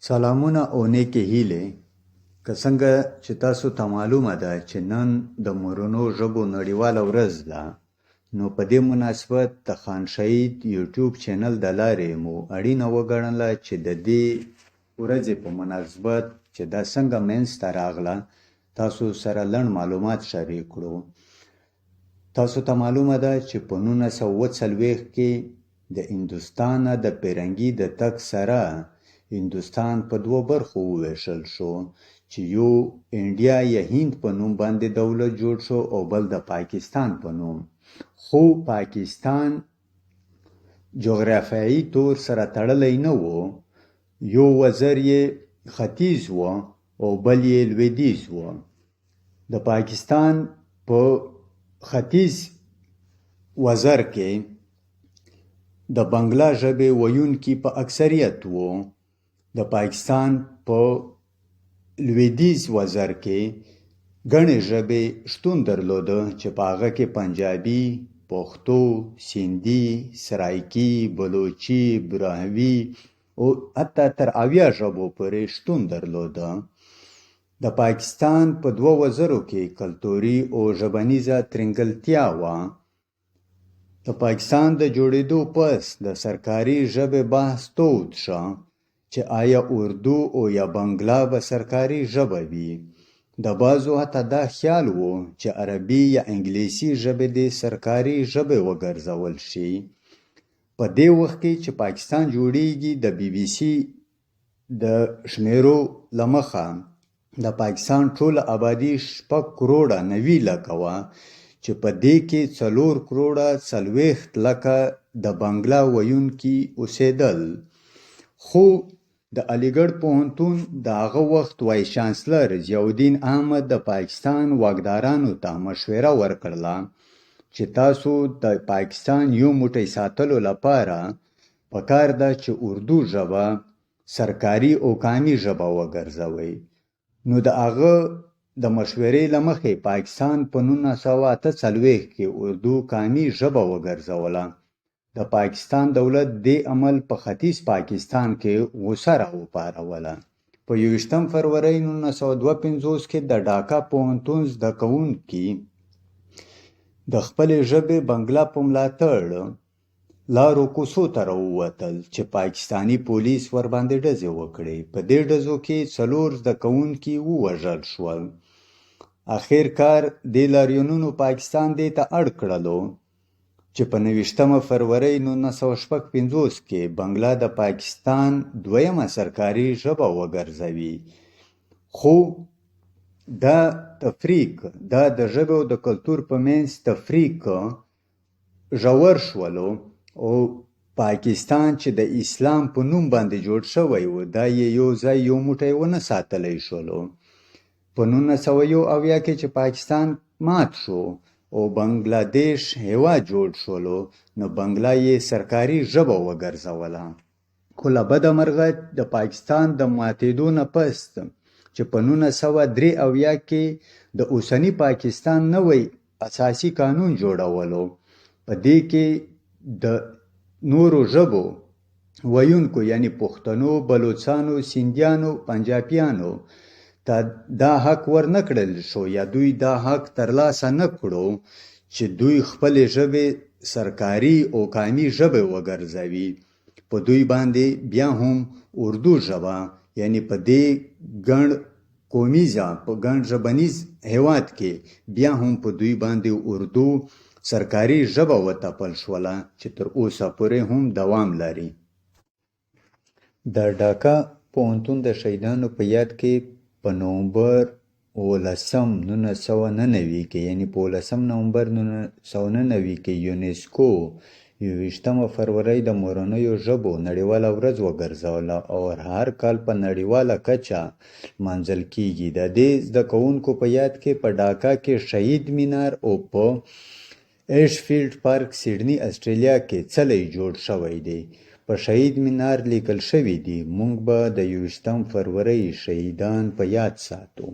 سلامونه او نیکې هیلې. که څنګه چې تاسو ته معلومه ده چې نن د مورنو ژبو نړیواله ورځ ده، نو په دې مناسبت د خان شهید یوټیوب چینل د لارې مو اړینه وګڼله چې د دې ورځې په مناسبت چې دا څنګه منځته راغله تاسو سره لنډ معلومات شریک کړو. تاسو ته معلومه ده چې په 1940 کې د هندوستان د پیرنګي د تګ سره هندوستان په دوه برخو وویشل شو، چې یو انډیا یا هند په نوم باندې دولت جوړ شو او بل د پاکستان په نوم. خو پاکستان جغرافیایي طور سره تړلی نه و، یو وزر یې ختیځ و او بل یې لویدیځ و. د پاکستان په ختیځ وزر کې د بنګلا ژبې ویونکي په اکثریت وو. د پاکستان په لویدیځ وزر کې ګڼې ژبې شتون درلوده چې په هغه کې پنجابي، پښتو، سیندي، سرایکي، بلوچي، براهوي او حتی تر 80 ژبو پورې شتون درلوده. د پاکستان په دوه وزرو کې کلتوري او ژبنیزه ترنګلتیا وه. د پاکستان د جوړېدو پس د سرکاري ژبې بحث تود شو چې آیا اردو او یا بنګلا به سرکاري ژبه وي. د بعضو حتی دا خیال و چې عربي یا انګلیسي ژبې د سرکاري ژبې وګرځول شي. په دې وخت کې چې پاکستان جوړیږي، د بی بی سی د شمیرو له مخه د پاکستان ټوله آبادي 6 کروړه 90 لکه وه، چې په دې کې 4 کروړه 40 لکه د بنګلا ویونکي اوسېدل. خو د علیګړ پوهنتون د هغه وخت وایس چانسلر ضیاءالدین احمد د پاکستان واکدارانو ته مشوره ورکړله چې تاسو د پاکستان یو موټی ساتلو لپاره پکار ده چې اردو ژبه سرکاري او قامي ژبه وګرځوئ. نو د هغه د مشورې له مخې پاکستان په 1948 کې اردو قامي ژبه وګرځوله. د پاکستان دولت دې عمل په ختیځ پاکستان کې غوسه راوپاروله. په 21 فروری 1952 کې د ډاکا پوهنتون زده کوونکي د خپلې ژبې بنګلا په ملاتړ لارو کوڅو ته راووتل چې پاکستاني پولیس ورباندې ډزې وکړې. په دې ډزو کې 4 زده کوونکي ووژل شول. اخر کار دې لاریونونو پاکستان دې ته اړ کړلو چې په 29 فروری 1955 کې بنګلا د پاکستان دویمه سرکاري ژبه وګرځوي. خو دا تفریق، دا د ژبې او د کلتور په منځ تفریق ژور شولو او پاکستان چې د اسلام په نوم باندې جوړ شوی و، دا یې یو ځای یو موټی ونه ساتلی شولو. په 1971 کې چې پاکستان مات شو او بنګلادیش هیواد جوړ شولو، نو بنګلا یې سرکاري ژبه وګرځوله. خو له بده مرغه د پاکستان د ماتېدو نه پس چې په 1983 کې د اوسني پاکستان نوی اساسي قانون جوړولو، په دې کې د نورو ژبو ویونکو یعنی پښتنو، بلوچانو، سیندیانو، پنجابیانو ته دا حق ورنه کړل شو یا دوی دا حق ترلاسه نه کړو چې دوی خپلې ژبې سرکاري او قامي ژبې وګرځوي. په دوی باندې بیا هم اردو ژبه، یعنی په دې ګڼ قومیزه په ګڼ ژبنیز هیواد کې بیا هم په دوی باندې اردو سرکاري ژبه وتپل شوله چې تر اوسه پورې هم دوام لري. د ډاکا پوهنتون د شهیدانو په یاد کې په نومبر 1999 کې، یعنی په 19 نومبر 1999 کې یونیسکو 21 فروری د مورنیو ژبو نړیواله ورځ وګرځوله او هر کال په نړیواله کچه منځل کیږي. د دې زده کوونکو په یاد کې په ډاکا کې شهید مینار او په ایشفیلډ پارک سیډني استرالیا کې څلی جوړ شوی دی. په شهید مینار لیکل شوي دي: موږ به د 21 فروری شهیدان په یاد ساتو.